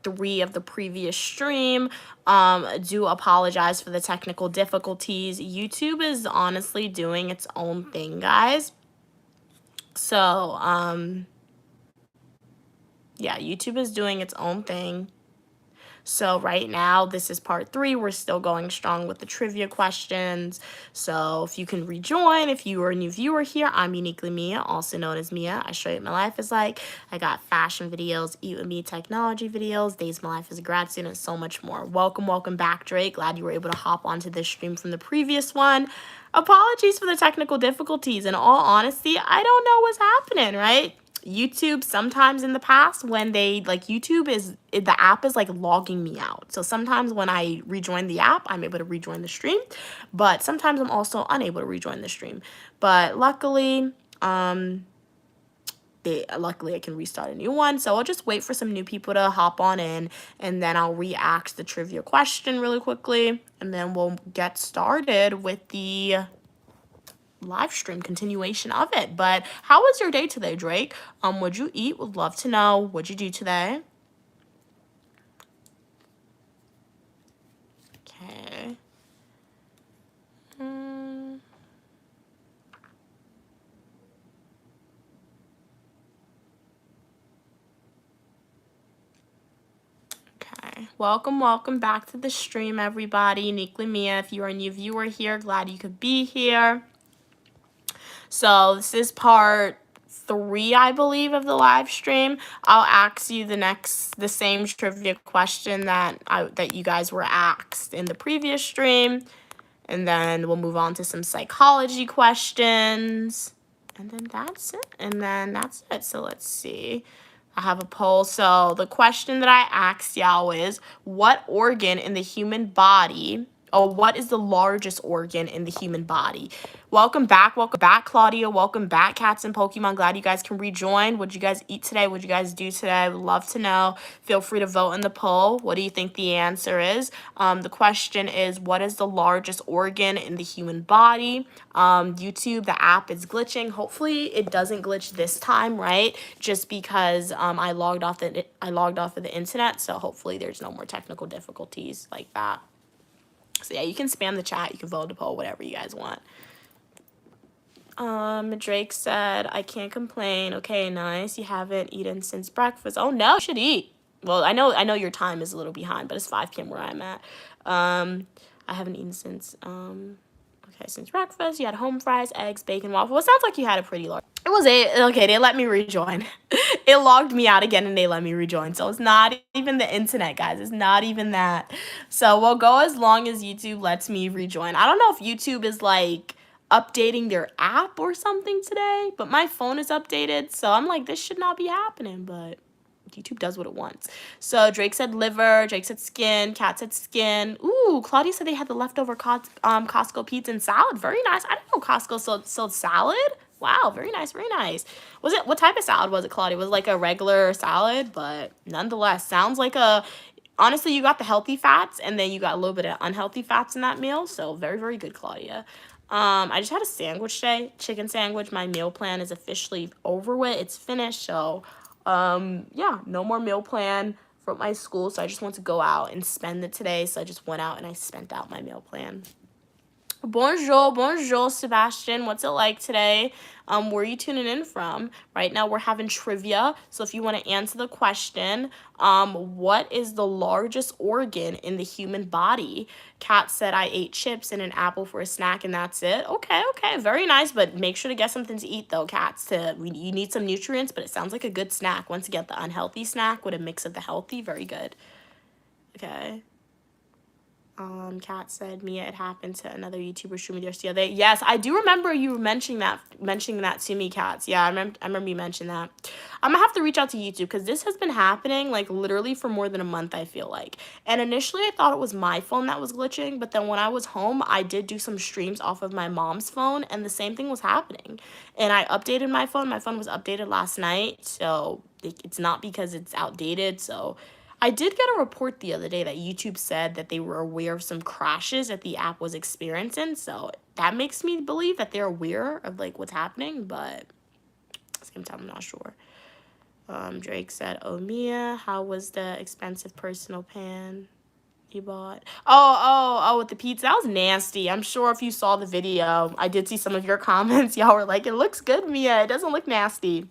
3 of the previous stream. Do apologize for the technical difficulties. YouTube is honestly doing its own thing, guys. So, yeah, YouTube is doing its own thing. So right now, this is part 3. We're still going strong with the trivia questions. So if you can rejoin, if you are a new viewer here, I'm Uniquely Mia, also known as Mia. I show you what my life is like. I got fashion videos, eat with me technology videos, days of my life as a grad student, and so much more. Welcome back, Drake. Glad you were able to hop onto this stream from the previous one. Apologies for the technical difficulties. In all honesty, I don't know what's happening, right? YouTube sometimes in the past when they like the app is like logging me out. So sometimes when I rejoin the app, I'm able to rejoin the stream, but sometimes I'm also unable to rejoin the stream. But luckily, luckily I can restart a new one. So I'll just wait for some new people to hop on in, and then I'll react the trivia question really quickly, and then we'll get started with the live stream continuation of it. But how was your day today, Drake? What'd you eat? Would love to know. What'd you do today? Okay. Okay. Welcome back to the stream, everybody. Uniquely Mia. If you are a new viewer here, glad you could be here. So this is part 3, I believe, of the live stream. I'll ask you the same trivia question that you guys were asked in the previous stream, and then we'll move on to some psychology questions, and then that's it. So let's see. I have a poll. So the question that I asked y'all is, what organ in the human body, what is the largest organ in the human body? Welcome back, Claudia. Welcome back, Cats and Pokemon. Glad you guys can rejoin. What'd you guys eat today? What'd you guys do today? I would love to know. Feel free to vote in the poll. What do you think the answer is? The question is, what is the largest organ in the human body? YouTube, the app is glitching. Hopefully it doesn't glitch this time, right? Just because I logged off of the internet, so hopefully there's no more technical difficulties like that. So yeah, you can spam the chat, you can vote the poll, whatever you guys want. Drake said, I can't complain. Okay, nice. You haven't eaten since breakfast. Oh no, you should eat. Well, I know your time is a little behind, but it's 5 p.m. where I'm at. I haven't eaten since since breakfast. You had home fries, eggs, bacon, waffle. Well, it sounds like you had a pretty large. It was 8. Okay, they let me rejoin. It logged me out again and they let me rejoin. So it's not even the internet, guys. It's not even that. So we'll go as long as YouTube lets me rejoin. I don't know if YouTube is like updating their app or something today, but my phone is updated. So I'm like, this should not be happening, but YouTube does what it wants. So Drake said liver, Drake said skin, Kat said skin. Ooh, Claudia said they had the leftover Costco pizza and salad. Very nice. I didn't know Costco sold salad. Wow, very nice, very nice. What type of salad was it, Claudia? Was it like a regular salad? But nonetheless, sounds like honestly, you got the healthy fats and then you got a little bit of unhealthy fats in that meal. So very, very good, Claudia. I just had a sandwich today, chicken sandwich. My meal plan is officially over with. It's finished, so yeah, no more meal plan from my school, so I just want to go out and spend it today. So I just went out and I spent out my meal plan. Bonjour, Sebastian. What's it like today? Where are you tuning in from? Right now we're having trivia. So if you want to answer the question, what is the largest organ in the human body? Kat said, I ate chips and an apple for a snack and that's it. Okay, very nice. But make sure to get something to eat though, Kat. You need some nutrients, but it sounds like a good snack. Once you get the unhealthy snack with a mix of the healthy, very good. Okay. Kat said, Mia, it happened to another YouTuber streaming just the other day. Yes, I do remember you mentioning that to me, Cats. Yeah, I remember you mentioned that. I'm gonna have to reach out to YouTube because this has been happening like literally for more than a month, I feel like. And initially I thought it was my phone that was glitching, but then when I was home, I did do some streams off of my mom's phone and the same thing was happening. And I updated my phone. My phone was updated last night, so it's not because it's outdated, so I did get a report the other day that YouTube said that they were aware of some crashes that the app was experiencing. So that makes me believe that they're aware of like what's happening, but at the same time, I'm not sure. Drake said, "Oh Mia, how was the expensive personal pan you bought?" Oh, with the pizza. That was nasty. I'm sure if you saw the video, I did see some of your comments. Y'all were like, "It looks good, Mia. It doesn't look nasty."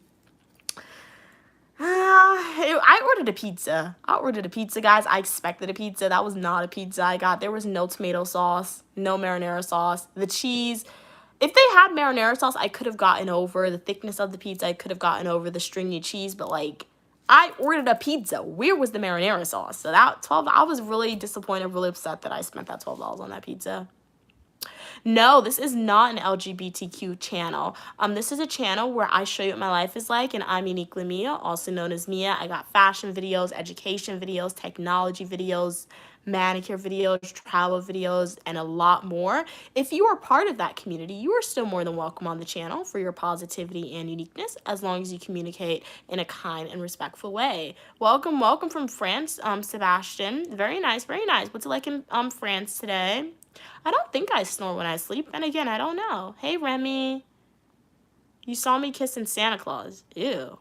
I ordered a pizza. I ordered a pizza, guys. I expected a pizza. That was not a pizza I got. There was no tomato sauce, no marinara sauce. The cheese, if they had marinara sauce, I could have gotten over the thickness of the pizza. I could have gotten over the stringy cheese, but like, I ordered a pizza. Where was the marinara sauce? So that 12, I was really disappointed, really upset that I spent that $12 on that pizza. No, this is not an LGBTQ channel. This is a channel where I show you what my life is like, and I'm uniquely Mia, also known as Mia. I got fashion videos, education videos, technology videos, manicure videos, travel videos, and a lot more. If you are part of that community, you are still more than welcome on the channel for your positivity and uniqueness, as long as you communicate in a kind and respectful way. Welcome, welcome from France, Sebastian. Very nice, very nice. What's it like in France today? I don't think I snore when I sleep. And again, I don't know. Hey, Remy. You saw me kissing Santa Claus. Ew.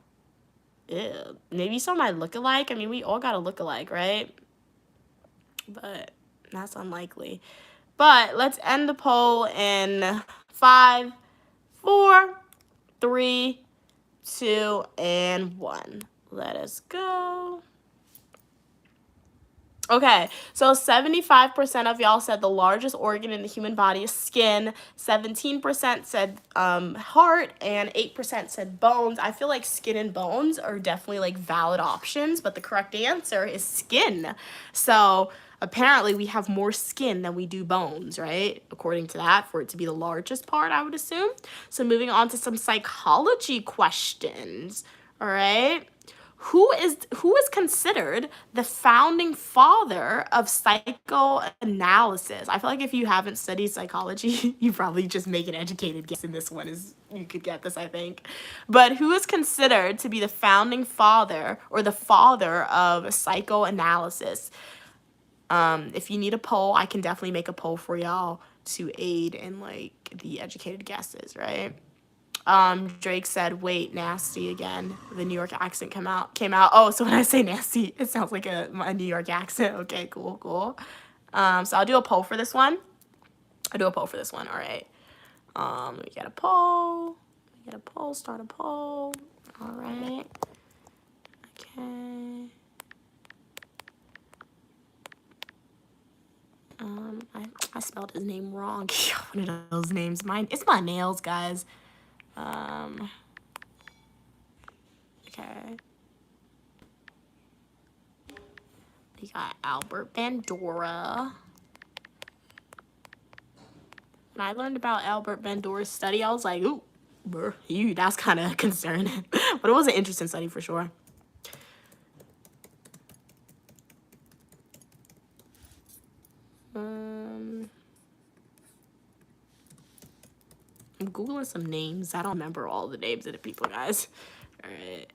Ew. Maybe you saw my look-alike. I mean, we all got a look-alike, right? But that's unlikely. But let's end the poll in 5, 4, 3, 2, and 1. Let us go. Okay, so 75% of y'all said the largest organ in the human body is skin, 17% said heart, and 8% said bones. I feel like skin and bones are definitely like valid options, but the correct answer is skin. So apparently we have more skin than we do bones, right? According to that, for it to be the largest part, I would assume. So moving on to some psychology questions, all right? Who is considered the founding father of psychoanalysis? I feel like if you haven't studied psychology, you probably just make an educated guess in this one. You could get this, I think. But who is considered to be the founding father or the father of psychoanalysis? If you need a poll, I can definitely make a poll for y'all to aid in like the educated guesses, right? Drake said, "Wait, nasty again." The New York accent came out. Oh, so when I say nasty, it sounds like a New York accent. Okay, cool. So I'll do a poll for this one. All right. We get a poll. Start a poll. All right. Okay. I spelled his name wrong. One of those names. It's my nails, guys. Okay. We got Albert Bandura. When I learned about Albert Bandura's study, I was like, ooh, that's kind of concerning. But it was an interesting study for sure. I'm Googling some names. I don't remember all the names of the people, guys. All right.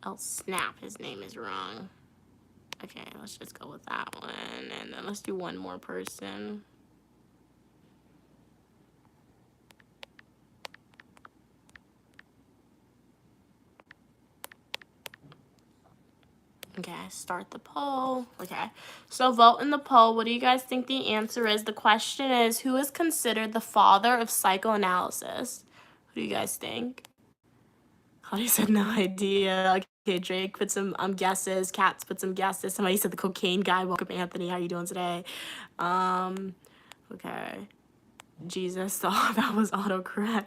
Oh, snap. His name is wrong. Okay, let's just go with that one. And then let's do one more person. Okay, start the poll. Okay, so vote in the poll. What do you guys think the answer is? The question is, who is considered the father of psychoanalysis? What do you guys think? Holly said no idea. Okay, Drake put some guesses. Cats put some guesses. Somebody said the cocaine guy. Welcome, Anthony. How you doing today? Okay. Jesus, oh, that was autocorrect.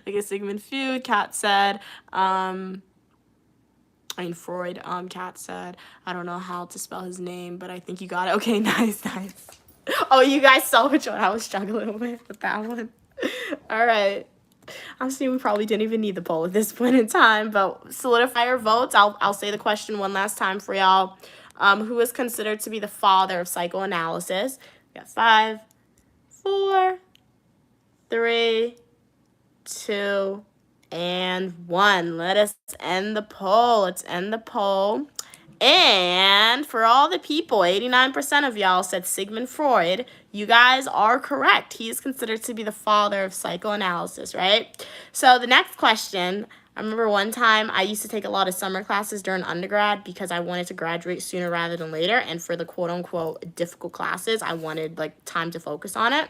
Like a Sigmund Freud. Cat said, Freud, Kat said, I don't know how to spell his name, but I think you got it. Okay, nice. Oh, you guys saw which one I was struggling with that one. All right. I'm seeing we probably didn't even need the poll at this point in time, but solidify your votes. I'll say the question one last time for y'all. Who is considered to be the father of psychoanalysis? We got 5, 4, 3, 2, and 1. Let us end the poll. Let's end the poll. And for all the people, 89% of y'all said Sigmund Freud. You guys are correct. He is considered to be the father of psychoanalysis, right? So the next question, I remember one time I used to take a lot of summer classes during undergrad because I wanted to graduate sooner rather than later. And for the quote unquote difficult classes, I wanted like time to focus on it.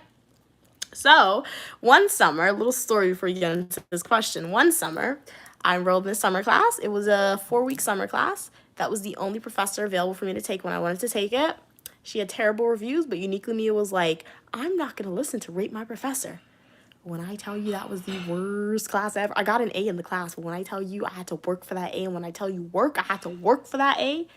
So one summer, a little story before you get into this question. One summer, I enrolled in a summer class. It was a 4-week summer class. That was the only professor available for me to take when I wanted to take it. She had terrible reviews, but Uniquely Mia was like, I'm not going to listen to Rate My Professor. When I tell you that was the worst class ever, I got an A in the class, but when I tell you I had to work for that A, and when I tell you work, I had to work for that A,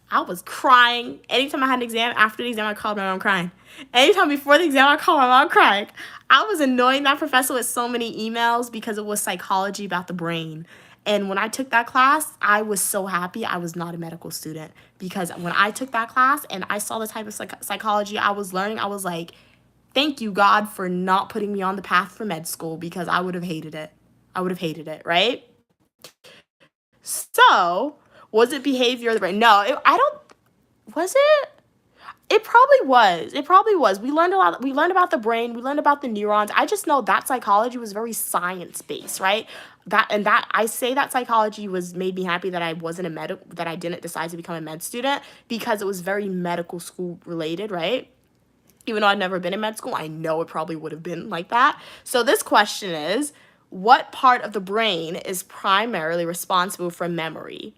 I was crying. Anytime I had an exam, after the exam, I called my mom crying. Anytime before the exam, I called my mom crying. I was annoying that professor with so many emails because it was psychology about the brain. And when I took that class, I was so happy I was not a medical student, because when I took that class and I saw the type of psychology I was learning, I was like, thank you, God, for not putting me on the path for med school, because I would have hated it. I would have hated it, right? So, was it behavior of the brain? No, I don't. Was it? It probably was. It probably was. We learned a lot. We learned about the brain. We learned about the neurons. I just know that psychology was very science based, right? That I say that psychology was made me happy that I wasn't that I didn't decide to become a med student, because it was very medical school related, right? Even though I'd never been in med school, I know it probably would have been like that. So this question is, what part of the brain is primarily responsible for memory?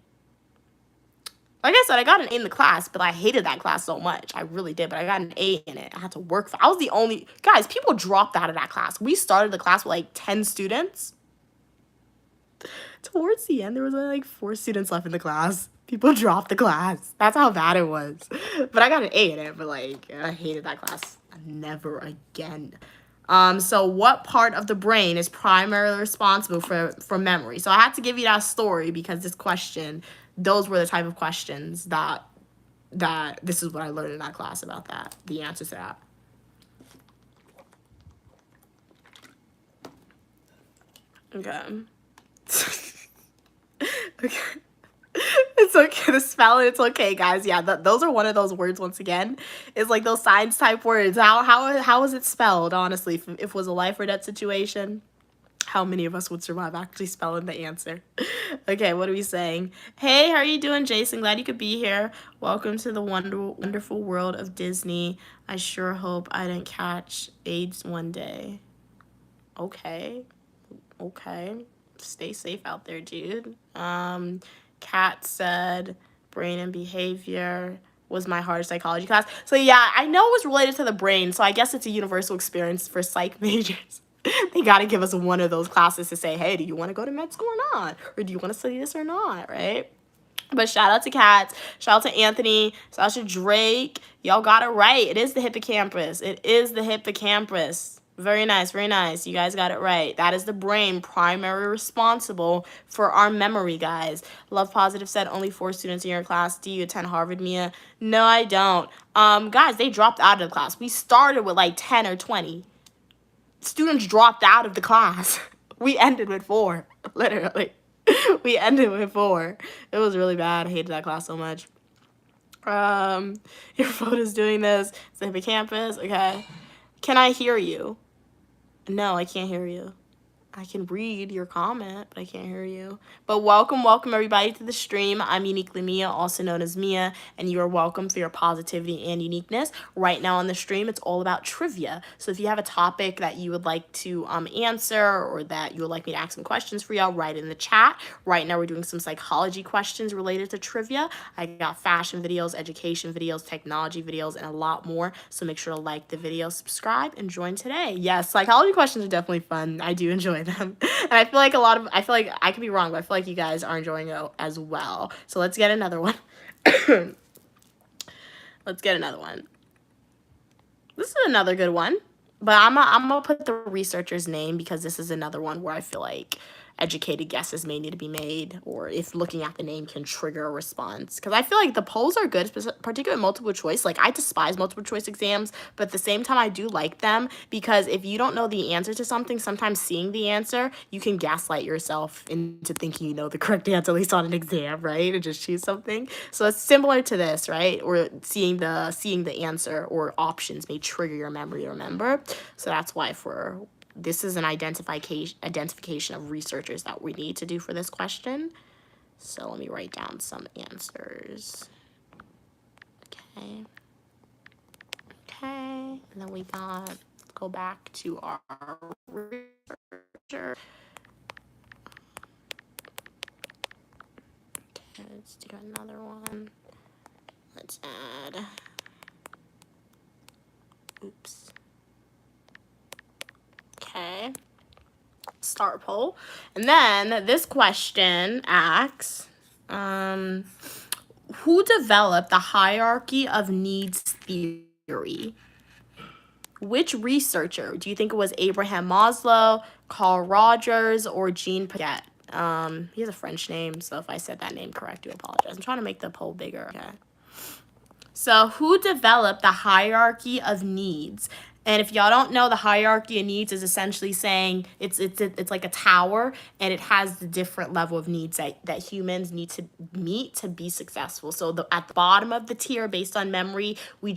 Like I said, I got an A in the class, but I hated that class so much. I really did, but I got an A in it. I had to work for. I was the only guys. People dropped out of that class. We started the class with like 10 students. Towards the end, there was only like 4 students left in the class. People dropped the class. That's how bad it was. But I got an A in it. But like, I hated that class. Never again. So what part of the brain is primarily responsible for memory? So I had to give you that story because this question, those were the type of questions that this is what I learned in that class about that. The answer to that. Okay. Okay. It's okay. The spelling, it's okay, guys. Yeah, those are one of those words, once again. It's like those science type words. How is it spelled, honestly? If it was a life or death situation, how many of us would survive actually spelling the answer? Okay, what are we saying? Hey, how are you doing, Jason? Glad you could be here. Welcome to the wonderful world of Disney. I sure hope I didn't catch AIDS one day. Okay. Stay safe out there, dude. Kat said brain and behavior was my hardest psychology class. So yeah, I know it was related to the brain, so I guess it's a universal experience for psych majors. They got to give us one of those classes to say, hey, do you want to go to med school or not? Or do you want to study this or not, right? But shout out to Kat, shout out to Anthony, shout out to Drake. Y'all got it right. It is the hippocampus. It is the hippocampus. Very nice, very nice. You guys got it right. That is the brain primarily responsible for our memory, guys. Love Positive said only 4 students in your class. Do you attend Harvard, Mia? No, I don't. Guys, they dropped out of the class. We started with like 10 or 20. Students dropped out of the class. We ended with 4, literally. We ended with 4. It was really bad. I hated that class so much. Your phone is doing this. It's the hippocampus. Okay. Can I hear you? No, I can't hear you. I can read your comment, but I can't hear you. But welcome everybody to the stream. I'm Uniquely Mia, also known as Mia, and you are welcome for your positivity and uniqueness. Right now on the stream, it's all about trivia. So if you have a topic that you would like to answer, or that you would like me to ask some questions for y'all, write in the chat. Right now we're doing some psychology questions related to trivia. I got fashion videos, education videos, technology videos, and a lot more. So make sure to like the video, subscribe, and join today. Yes, psychology questions are definitely fun. I do enjoy them. And I feel like I feel like I could be wrong, but I feel like you guys are enjoying it as well. So let's get another one. Let's get another one. This is another good one, but I'm gonna put the researcher's name because this is another one where I feel like educated guesses may need to be made, or if looking at the name can trigger a response. Because I feel like the polls are good, particularly multiple choice. Like, I despise multiple choice exams, but at the same time, I do like them, because if you don't know the answer to something, sometimes seeing the answer, you can gaslight yourself into thinking you know the correct answer, at least on an exam, right? And just choose something. So it's similar to this, right? Or seeing the answer or options may trigger your memory to remember. So that's why this is an identification of researchers that we need to do for this question. So let me write down some answers. Okay. And then we go back to our researcher. Okay, let's do another one. Let's add. Oops. Okay. Start poll. And then this question asks, who developed the hierarchy of needs theory? Which researcher? Do you think it was Abraham Maslow, Carl Rogers, or Jean Piaget? He has a French name, so if I said that name correct, I do apologize. I'm trying to make the poll bigger. Okay. So who developed the hierarchy of needs? And if y'all don't know, the hierarchy of needs is essentially saying it's like a tower, and it has the different level of needs that humans need to meet to be successful. So at the bottom of the tier, based on memory, we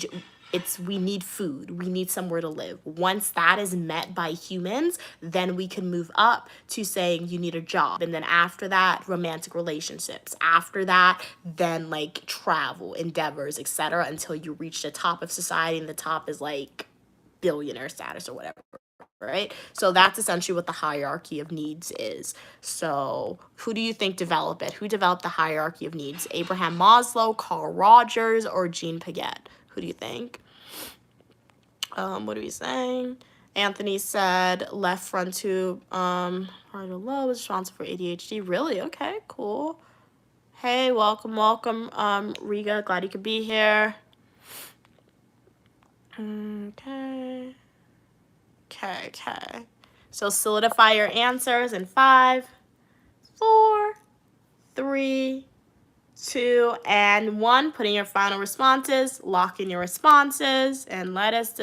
need food, we need somewhere to live. Once that is met by humans, then we can move up to saying you need a job, and then after that, romantic relationships. After that, then like travel, endeavors, etc., until you reach the top of society, and the top is like billionaire status or whatever, right? So that's essentially what the hierarchy of needs is. So who do you think developed it? Who developed the hierarchy of needs? Abraham Maslow, Carl Rogers, or Jean Piaget? Who do you think? What are we saying? Anthony said left front tube parietal lobe is responsible for ADHD. Really? Okay, cool. Hey, welcome. Riga, glad you could be here. Okay. So solidify your answers in 5, 4, 3, 2, and 1. Put in your final responses. Lock in your responses, and let us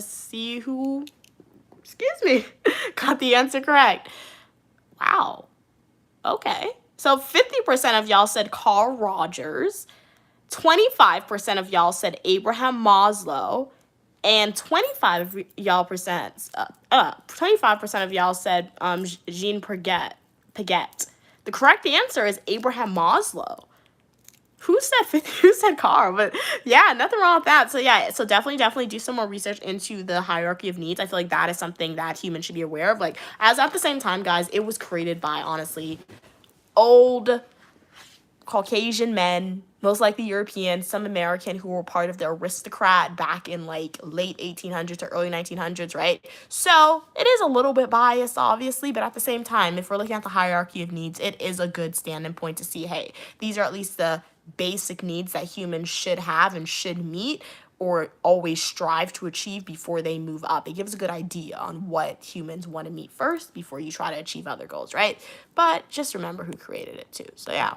see who, got the answer correct. Wow. Okay. So 50% of y'all said Carl Rogers. 25% of y'all said Abraham Maslow, and 25% of y'all said Jean Piaget. The correct answer is Abraham Maslow. Who said 50? Who said Carl? But yeah, nothing wrong with that. So yeah, so definitely do some more research into the hierarchy of needs. I feel like that is something that humans should be aware of. Like, as at the same time, guys, it was created by, honestly, old Caucasian men, most likely European, some American, who were part of the aristocrat back in like late 1800s or early 1900s, right? So it is a little bit biased, obviously, but at the same time, if we're looking at the hierarchy of needs, it is a good standing point to see, hey, these are at least the basic needs that humans should have and should meet, or always strive to achieve before they move up. It gives a good idea on what humans want to meet first before you try to achieve other goals, right? But just remember who created it too. So yeah.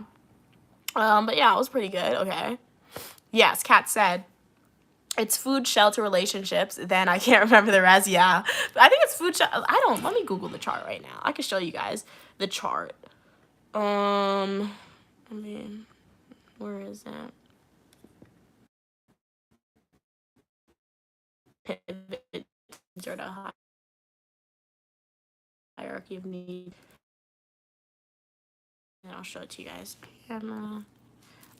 But yeah, it was pretty good. Okay. Yes, Kat said it's food, shelter, relationships. Then I can't remember the rest. Yeah. But I think it's food, let me Google the chart right now. I can show you guys the chart. I mean, where is that? Pivot sort of hierarchy of need. And I'll show it to you guys. All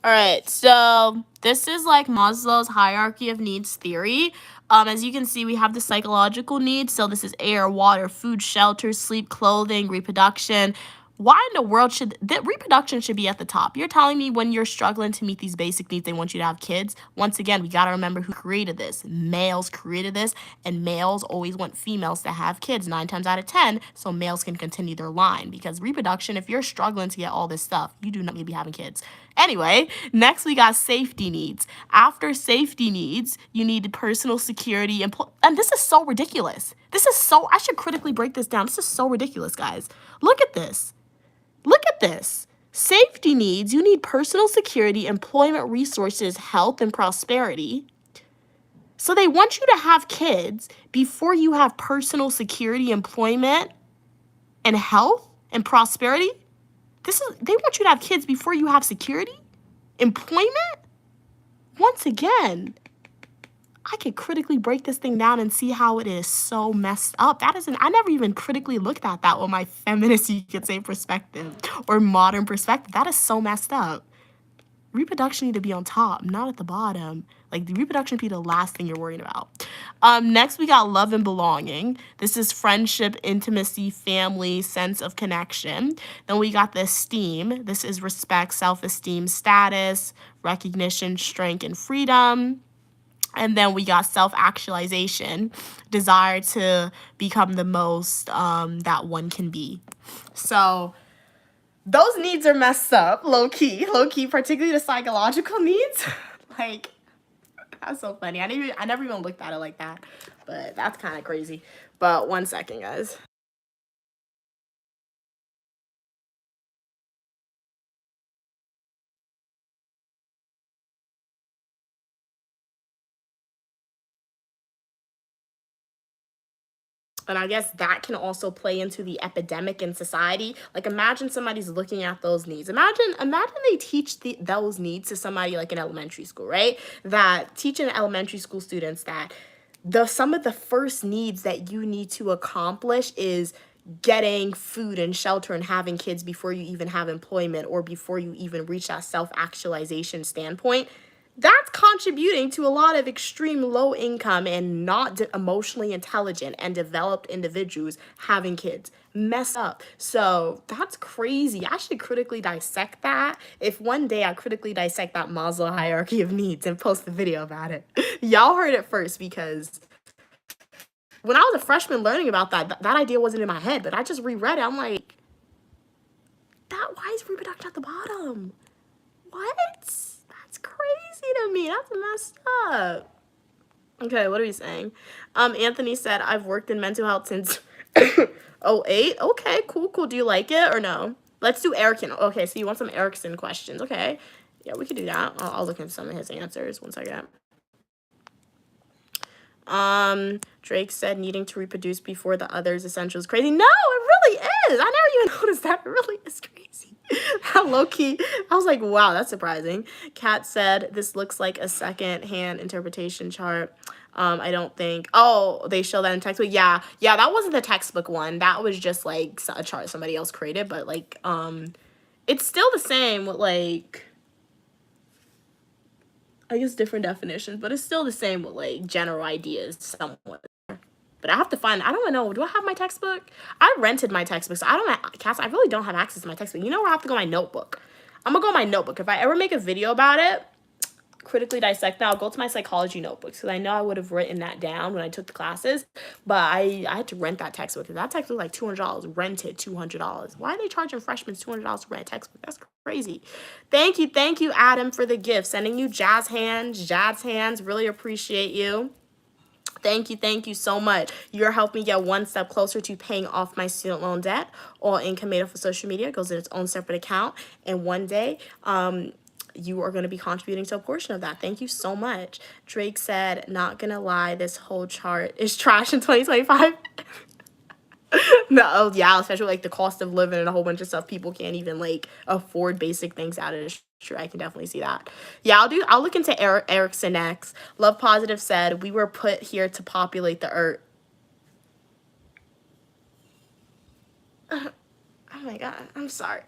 right, so this is like Maslow's hierarchy of needs theory. As you can see, we have the psychological needs. So this is air, water, food, shelter, sleep, clothing, reproduction, Why in the world should that reproduction should be at the top? You're telling me when you're struggling to meet these basic needs, they want you to have kids? Once again, we got to remember who created this. Males created this, and males always want females to have kids 9 times out of 10, so males can continue their line. Because reproduction, if you're struggling to get all this stuff, you do not need to be having kids. Anyway, next we got safety needs. After safety needs, you need personal security, and this is so ridiculous. I should critically break this down. This is so ridiculous, guys. Look at this. Look at this. Safety needs, you need personal security, employment resources, health, and prosperity. So they want you to have kids before you have personal security, employment, and health, and prosperity? They want you to have kids before you have security, employment? Once again, I could critically break this thing down and see how it is so messed up. I never even critically looked at that with my feminist, you could say, perspective or modern perspective. That is so messed up. Reproduction need to be on top, not at the bottom. Like, the reproduction be the last thing you're worried about. Next, we got love and belonging. This is friendship, intimacy, family, sense of connection. Then we got the esteem. This is respect, self-esteem, status, recognition, strength, and freedom. And then we got self-actualization, desire to become the most that one can be. So those needs are messed up, low-key, particularly the psychological needs. Like, that's so funny. I never even looked at it like that, but that's kind of crazy. But 1 second, guys. And I guess that can also play into the epidemic in society. Like, imagine somebody's looking at those needs. Imagine they teach those needs to somebody like in elementary school, right? That teaching elementary school students that some of the first needs that you need to accomplish is getting food and shelter and having kids before you even have employment or before you even reach that self-actualization standpoint. That's contributing to a lot of extreme low income and not emotionally intelligent and developed individuals having kids. Messed up. So that's crazy. I should critically dissect that. If one day I critically dissect that Maslow hierarchy of needs and post a video about it. Y'all heard it first, because when I was a freshman learning about that idea wasn't in my head, but I just reread it. I'm like, why is reproduction at the bottom? What? That's crazy to me. That's messed up. Okay, what are we saying? Anthony said, I've worked in mental health since 08. Okay, cool. Do you like it or no? Let's do Erickson. Okay, so you want some Erickson questions. Okay. Yeah, we could do that. I'll look into some of his answers. 1 second. Drake said needing to reproduce before the others essential is crazy. No, it really is. I never even noticed that. It really is crazy. How low-key. I was like, wow, that's surprising. Kat said this looks like a second-hand interpretation chart. I don't think, they show that in textbook. Yeah, that wasn't the textbook one. That was just like a chart somebody else created, but like, it's still the same with like, I guess different definitions, but it's still the same with like general ideas somewhat. But I have to find, I don't know, do I have my textbook? I rented my textbook, so I really don't have access to my textbook. You know where I have to go? My notebook. I'm gonna go my notebook. If I ever make a video about it, critically dissect that, I'll go to my psychology notebooks, because I know I would have written that down when I took the classes, but I had to rent that textbook, because that textbook was like $200, rented $200. Why are they charging freshmen $200 to rent a textbook? That's crazy. Thank you, Adam, for the gift. Sending you jazz hands. Really appreciate you. Thank you so much. You're helping me get one step closer to paying off my student loan debt. All income made off of social media goes in its own separate account. And one day, you are going to be contributing to a portion of that. Thank you so much. Drake said, not going to lie, this whole chart is trash in 2025. No, yeah, especially like the cost of living and a whole bunch of stuff. People can't even like afford basic things out of this. Sure, I can definitely see that. Yeah, I'll look into Erickson next. Love Positive said, we were put here to populate the earth. Oh my god, I'm sorry.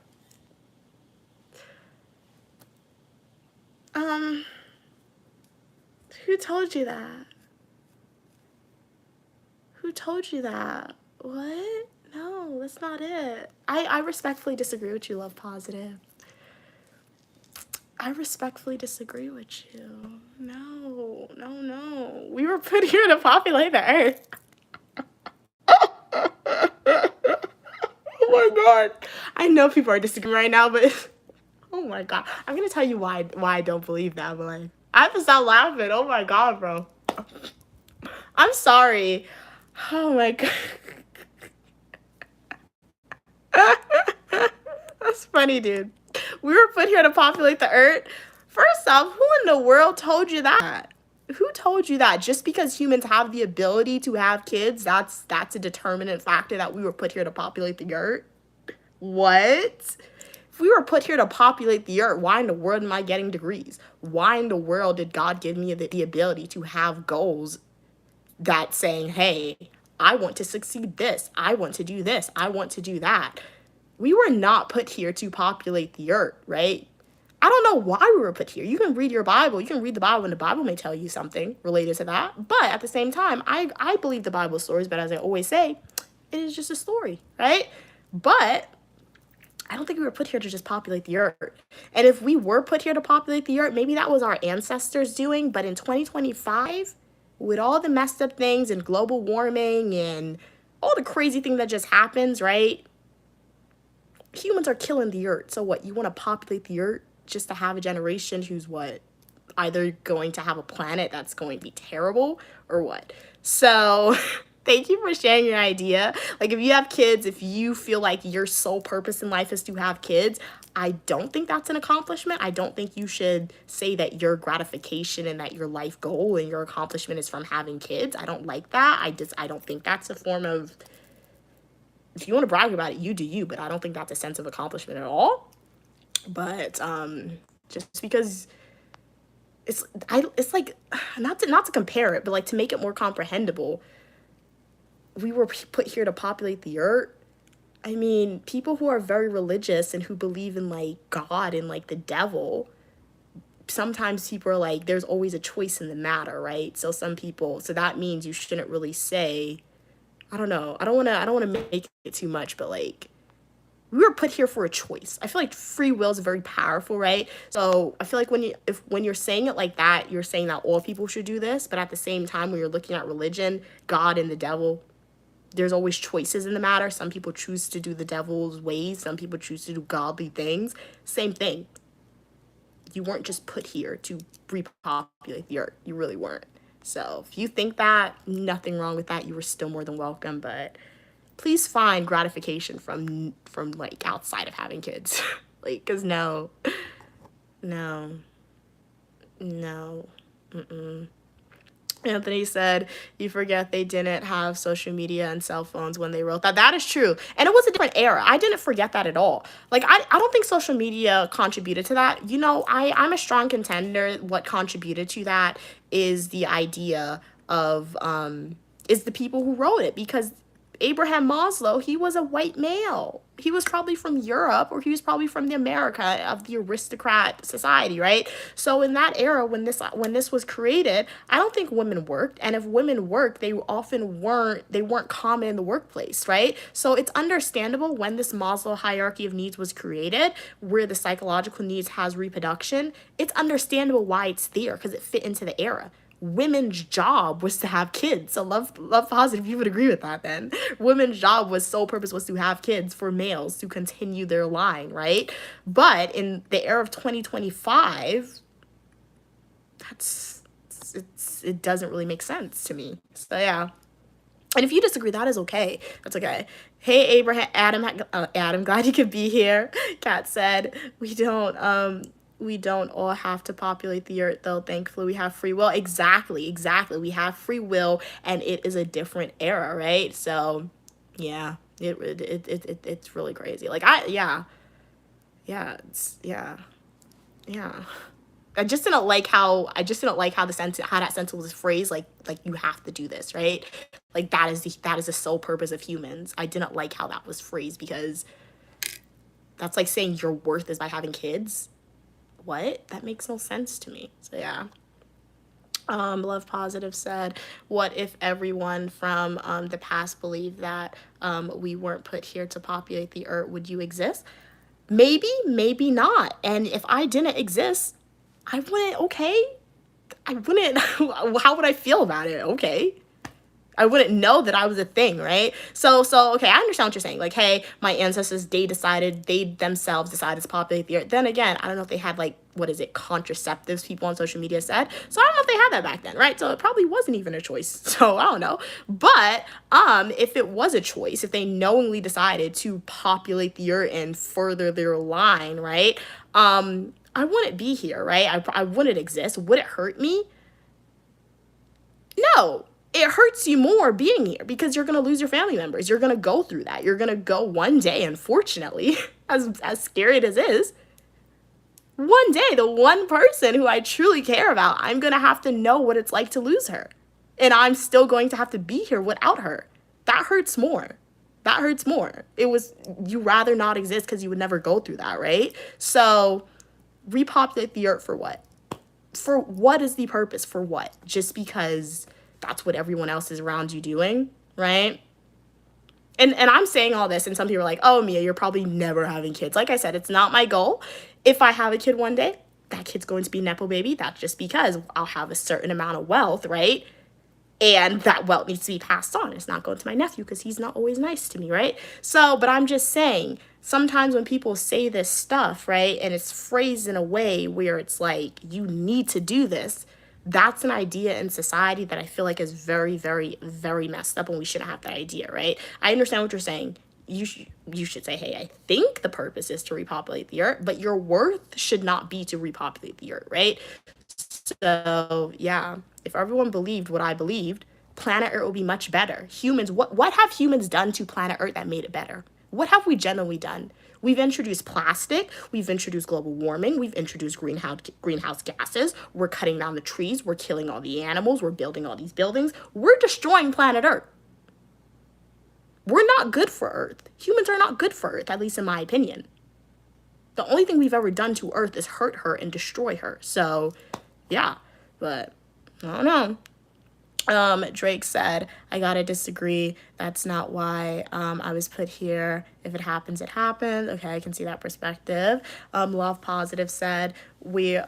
Who told you that? Who told you that? What? No. no, that's not it. I respectfully disagree with you, Love Positive. I respectfully disagree with you. No, no, no. We were put here to populate the earth. Oh my god. I know people are disagreeing right now, but oh my god. I'm gonna tell you why I don't believe that, but like I have to stop laughing. Oh my god, bro. I'm sorry. Oh my god. That's funny, dude. We were put here to populate the earth. First off, who in the world told you that? Who told you that? Just because humans have the ability to have kids, that's a determinant factor that we were put here to populate the earth? What? If we were put here to populate the earth, why in the world am I getting degrees? Why in the world did God give me the ability to have goals that saying, hey, I want to succeed this, I want to do this, I want to do that? We were not put here to populate the earth, right? I don't know why we were put here. You can read your Bible. You can read the Bible, and the Bible may tell you something related to that. But at the same time, I believe the Bible stories, but as I always say, it is just a story, right? But I don't think we were put here to just populate the earth. And if we were put here to populate the earth, maybe that was our ancestors doing. But in 2025, with all the messed up things and global warming and all the crazy thing that just happens, right? Humans are killing the earth. So what, you want to populate the earth just to have a generation who's what? Either going to have a planet that's going to be terrible or what? So thank you for sharing your idea. Like if you have kids, if you feel like your sole purpose in life is to have kids, I don't think that's an accomplishment. I don't think you should say that your gratification and that your life goal and your accomplishment is from having kids. I don't like that. I don't think that's a form of, if you want to brag about it, you do you, but I don't think that's a sense of accomplishment at all. But just because it's like, not to compare it, but like to make it more comprehensible, we were put here to populate the earth. I mean, people who are very religious and who believe in like God and like the devil, sometimes people are like, there's always a choice in the matter, right? So that means you shouldn't really say, I don't know. I don't want to make it too much, but like we were put here for a choice. I feel like free will is very powerful, right? So I feel like when you're saying it like that, you're saying that all people should do this, but at the same time, when you're looking at religion, God and the devil, there's always choices in the matter. Some people choose to do the devil's ways. Some people choose to do godly things. Same thing. You weren't just put here to repopulate the earth. You really weren't. So if you think that, nothing wrong with that. You were still more than welcome, but please find gratification from like outside of having kids. Like, cause no. Anthony said, you forget they didn't have social media and cell phones when they wrote that. That is true. And it was a different era. I didn't forget that at all. Like, I don't think social media contributed to that. You know, I'm a strong contender. What contributed to that is the idea of, is the people who wrote it. Because Abraham Maslow, he was a white male. He was probably from Europe, or he was probably from the America of the aristocrat society, right? So in that era, when this was created, I don't think women worked. And if women worked, they weren't common in the workplace, right? So it's understandable when this Maslow hierarchy of needs was created, where the psychological needs has reproduction. It's understandable why it's there, because it fit into the era. Women's job was to have kids. So love positive, you would agree with that then. Women's job sole purpose was to have kids for males to continue their line, right? But in the era of 2025, it doesn't really make sense to me. So yeah. And if you disagree, that is okay. That's okay. Hey, Adam, glad you could be here. Kat said, we don't all have to populate the earth, though. Thankfully, we have free will. Exactly. We have free will, and it is a different era, right? So, yeah, it's really crazy. Like, yeah. I just didn't like how that sentence was phrased. Like you have to do this, right? Like that is the sole purpose of humans. I didn't like how that was phrased, because that's like saying your worth is by having kids. What? That makes no sense to me. So yeah. Love Positive said, what if everyone from the past believed that we weren't put here to populate the earth? Would you exist? Maybe, maybe not. And if I didn't exist, I wouldn't, okay? I wouldn't, how would I feel about it? Okay. I wouldn't know that I was a thing, right? So okay, I understand what you're saying. Like, hey, my ancestors, they themselves decided to populate the earth. Then again, I don't know if they had like, what is it, contraceptives, people on social media said. So I don't know if they had that back then, right? So it probably wasn't even a choice. So I don't know. But if it was a choice, if they knowingly decided to populate the earth and further their line, right? I wouldn't be here, right? I wouldn't exist. Would it hurt me? No, it hurts you more being here because you're going to lose your family members. You're going to go through that. You're going to go one day, unfortunately, as scary as it is, one day, the one person who I truly care about, I'm going to have to know what it's like to lose her. And I'm still going to have to be here without her. That hurts more. That hurts more. It was, you rather not exist because you would never go through that, right? So repopulate the earth for what? For what is the purpose? For what? Just because that's what everyone else is around you doing, right? And I'm saying all this, and some people are like, oh, Mia, you're probably never having kids. Like I said, it's not my goal. If I have a kid one day, that kid's going to be Nepo baby. That's just because I'll have a certain amount of wealth, right? And that wealth needs to be passed on. It's not going to my nephew because he's not always nice to me, right? So, but I'm just saying, sometimes when people say this stuff, right, and it's phrased in a way where it's like, you need to do this, that's an idea in society that I feel like is very, very, very messed up, and we shouldn't have that idea, right? I understand what you're saying. You should say, hey, I think the purpose is to repopulate the earth, but your worth should not be to repopulate the earth, right? So yeah, if everyone believed what I believed, planet Earth would be much better. Humans, what have humans done to planet Earth that made it better? What have we generally done? We've introduced plastic, we've introduced global warming, we've introduced greenhouse gases, we're cutting down the trees, we're killing all the animals, we're building all these buildings, we're destroying planet Earth. We're not good for Earth. Humans are not good for Earth, at least in my opinion. The only thing we've ever done to Earth is hurt her and destroy her. So yeah, but I don't know. Drake said, I gotta disagree. That's not why I was put here. If it happens, it happens. Okay, I can see that perspective. Love Positive said, we're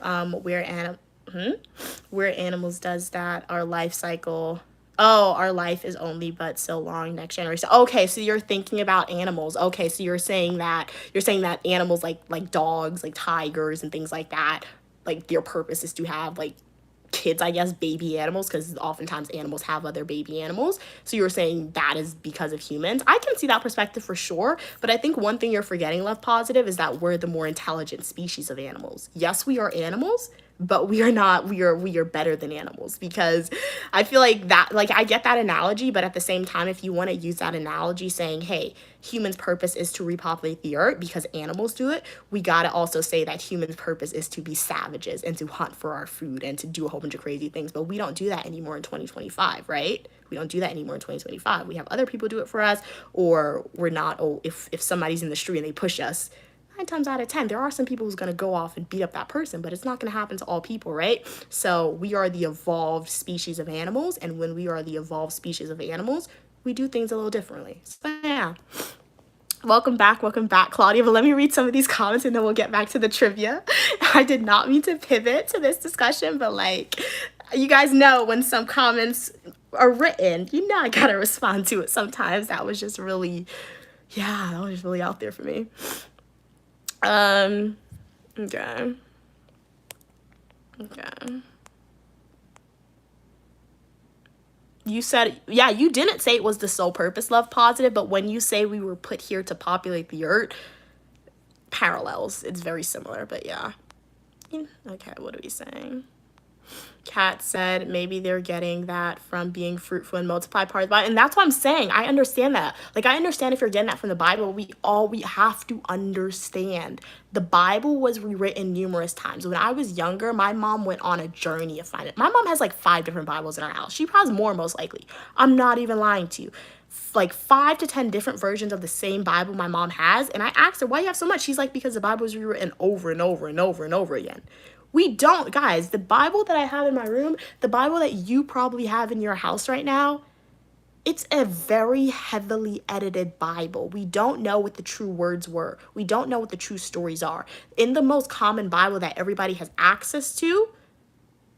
animals does that. Our life cycle. Oh, our life is only but so long. Next generation. Okay, so you're thinking about animals. Okay, so you're saying that animals like dogs, like tigers and things like that, like their purpose is to have like kids, I guess, baby animals, because oftentimes animals have other baby animals. So you're saying that is because of humans. I can see that perspective for sure, but I think one thing you're forgetting, Love Positive, is that we're the more intelligent species of animals. Yes, we are animals, but we are not, we are better than animals, because I feel like that, like, I get that analogy, but at the same time, if you want to use that analogy saying, hey, humans' purpose is to repopulate the earth because animals do it, we gotta also say that humans' purpose is to be savages and to hunt for our food and to do a whole bunch of crazy things. But we don't do that anymore in 2025, right? We don't do that anymore in 2025. We have other people do it for us, or we're not, oh, if somebody's in the street and they push us, 9 times out of 10, there are some people who's going to go off and beat up that person, but it's not going to happen to all people, right? So we are the evolved species of animals, and when we are the evolved species of animals, we do things a little differently. So yeah. Welcome back, Claudia. But let me read some of these comments and then we'll get back to the trivia. I did not mean to pivot to this discussion, but like, you guys know when some comments are written, you know I gotta respond to it sometimes. That was just really, yeah, that was just really out there for me. Okay. You said, yeah, you didn't say it was the sole purpose, Love Positive, but when you say we were put here to populate the earth, parallels, it's very similar, but yeah. Okay, what are we saying? Kat said maybe they're getting that from being fruitful and multiply part of the Bible. And that's what I'm saying. I understand that. Like, I understand if you're getting that from the Bible. We have to understand the Bible was rewritten numerous times. When I was younger, my mom went on a journey of finding it. My mom has like 5 different Bibles in our house. She probably has more, most likely. I'm not even lying to you. Like 5 to 10 different versions of the same Bible my mom has. And I asked her, why do you have so much? She's like, because the Bible was rewritten over and over and over and over again. We don't, guys. The Bible that I have in my room, the Bible that you probably have in your house right now, it's a very heavily edited Bible. We don't know what the true words were. We don't know what the true stories are. In the most common Bible that everybody has access to,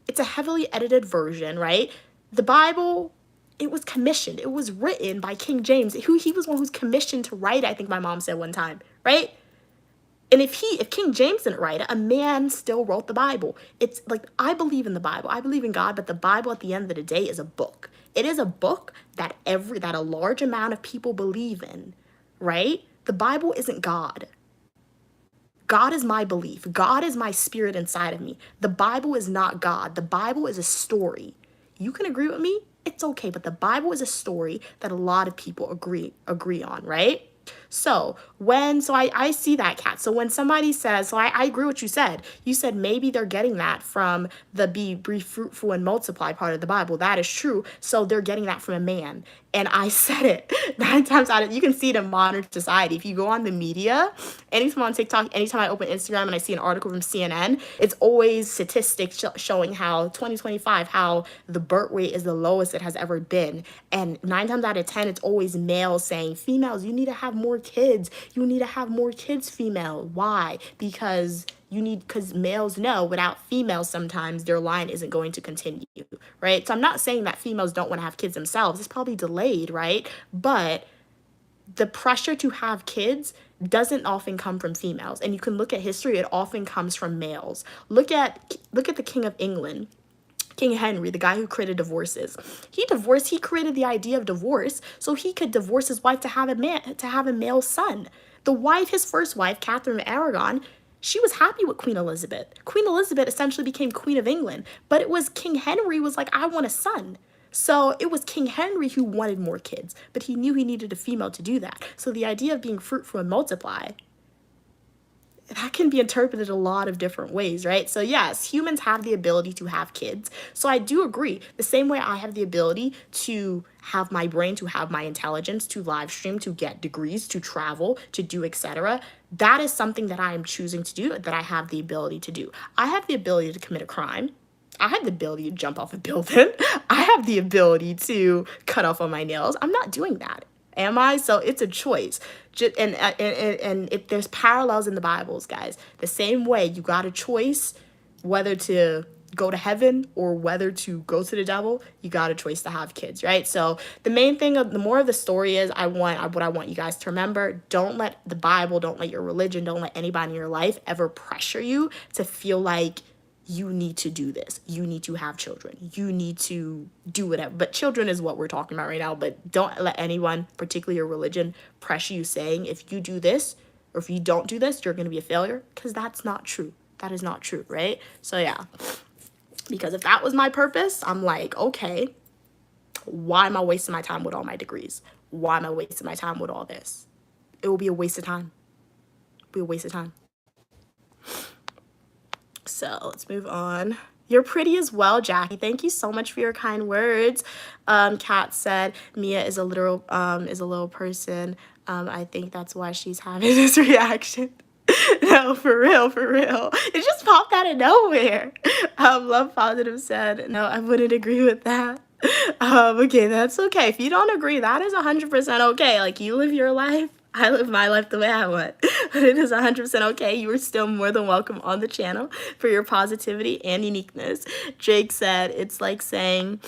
it's a heavily edited version, right? The Bible, it was commissioned. It was written by King James, who he was one who's commissioned to write, I think my mom said one time, right? And if King James didn't write it, a man still wrote the Bible. It's like, I believe in the Bible. I believe in God, but the Bible at the end of the day is a book. It is a book that a large amount of people believe in, right? The Bible isn't God. God is my belief. God is my spirit inside of me. The Bible is not God. The Bible is a story. You can agree with me. It's okay, but the Bible is a story that a lot of people agree on, right? So I see that, Kat. So when somebody says, I agree with what you said. You said maybe they're getting that from the be fruitful and multiply part of the Bible. That is true. So they're getting that from a man. And I said it 9 times out of, you can see it in modern society. If you go on the media, anytime on TikTok, anytime I open Instagram and I see an article from CNN, it's always statistics showing how 2025, how the birth rate is the lowest it has ever been. And 9 times out of 10, it's always males saying, females, you need to have more kids. You need to have more kids, female. Why? Because males know without females sometimes their line isn't going to continue, right? So I'm not saying that females don't want to have kids themselves. It's probably delayed, right? But the pressure to have kids doesn't often come from females. And you can look at history, it often comes from males. Look at the King of England. King Henry, the guy who created divorces. He created the idea of divorce so he could divorce his wife to have a male son. His first wife, Catherine of Aragon, she was happy with Queen Elizabeth. Queen Elizabeth essentially became Queen of England, but it was King Henry was like, I want a son. So it was King Henry who wanted more kids, but he knew he needed a female to do that. So the idea of being fruitful and multiply, that can be interpreted a lot of different ways, right? So yes, humans have the ability to have kids. So I do agree. The same way I have the ability to have my brain, to have my intelligence, to live stream, to get degrees, to travel, to do etc. That is something that I am choosing to do, that I have the ability to do. I have the ability to commit a crime. I have the ability to jump off a building. I have the ability to cut off on my nails. I'm not doing that. Am I? So it's a choice. And if there's parallels in the Bibles, guys, the same way you got a choice whether to go to heaven or whether to go to the devil, you got a choice to have kids, right? So the main thing the more of the story is, what I want you guys to remember, don't let the Bible, don't let your religion, don't let anybody in your life ever pressure you to feel like you need to do this. You need to have children. You need to do whatever. But children is what we're talking about right now. But don't let anyone, particularly your religion, pressure you saying if you do this or if you don't do this, you're going to be a failure. Because that's not true. That is not true, right? So yeah. Because if that was my purpose, I'm like, okay, why am I wasting my time with all my degrees? Why am I wasting my time with all this? It will be a waste of time. It will be a waste of time. So let's move on. You're pretty as well, Jackie. Thank you so much for your kind words. Kat said Mia is a little person. I think that's why she's having this reaction. No, for real. It just popped out of nowhere. Love Positive said, no, I wouldn't agree with that. Okay, that's okay. If you don't agree, that is 100% okay. Like, you live your life. I live my life the way I want. But it is 100% okay. You are still more than welcome on the channel for your positivity and uniqueness. Jake said, it's like saying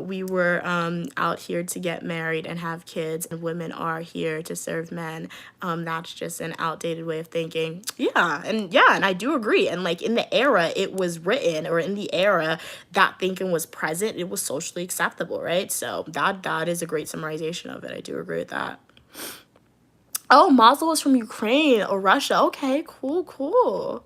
we were out here to get married and have kids, and women are here to serve men. That's just an outdated way of thinking. Yeah, and I do agree. And like in the era it was written, or in the era that thinking was present, it was socially acceptable, right? So that is a great summarization of it. I do agree with that. Oh, Mazel is from Ukraine or Russia. Okay, cool.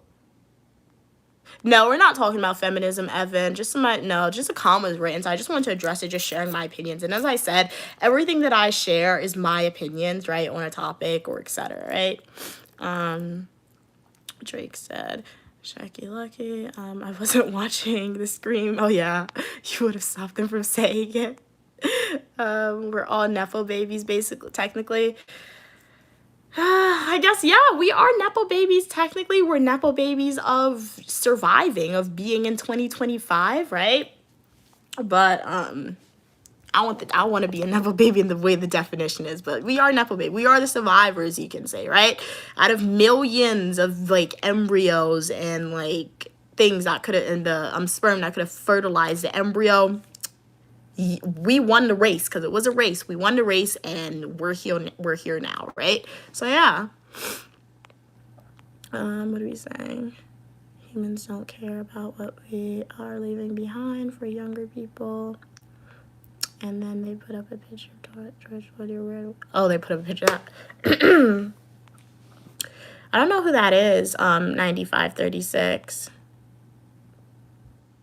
No, we're not talking about feminism, Evan. Just a comment was written, so I just wanted to address it, just sharing my opinions. And as I said, everything that I share is my opinions, right, on a topic or etc., right? Drake said, Shaky Lucky, I wasn't watching the scream. Oh, yeah, you would have stopped them from saying it. We're all Nepo babies, basically, technically. I guess, yeah, we are Nepo babies. Technically, we're Nepo babies of surviving, of being in 2025, right? But I want to be a Nepo baby in the way the definition is, but we are Nepo baby. We are the survivors, you can say, right? Out of millions of like embryos and like things that could have, in the sperm that could have fertilized the embryo, we won the race because it was a race. We won the race, and we're here. We're here now, right? So yeah. What are we saying? Humans don't care about what we are leaving behind for younger people. And then they put up a picture of George Woody. Oh, they put up a picture of that. I don't know who that is. 9536.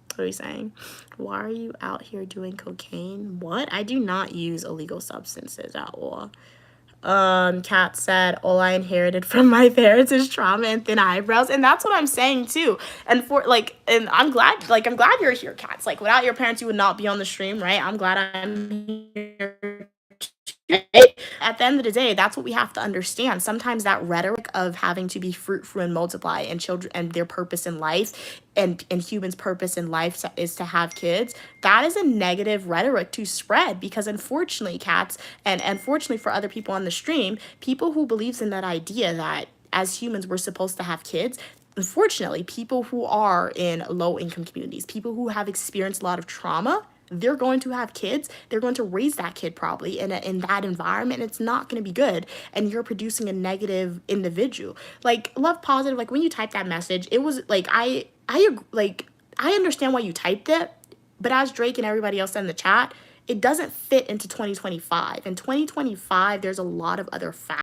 What are we saying? Why are you out here doing cocaine? What? I do not use illegal substances at all. Kat said, all I inherited from my parents is trauma and thin eyebrows. And that's what I'm saying too. And for like, and I'm glad you're here, Kat. Like, without your parents, you would not be on the stream, right? I'm glad I'm here. At the end of the day, that's what we have to understand. Sometimes that rhetoric of having to be fruitful and multiply, and children and their purpose in life, and humans' purpose in life is to have kids. That is a negative rhetoric to spread, because unfortunately, cats, and unfortunately for other people on the stream, people who believes in that idea that as humans we're supposed to have kids. Unfortunately, people who are in low income communities, people who have experienced a lot of trauma, they're going to have kids. They're going to raise that kid probably in that environment. And it's not going to be good. And you're producing a negative individual. Like, love positive. Like, when you type that message, it was like, I understand why you typed it. But as Drake and everybody else in the chat, it doesn't fit into 2025. In 2025, there's a lot of other factors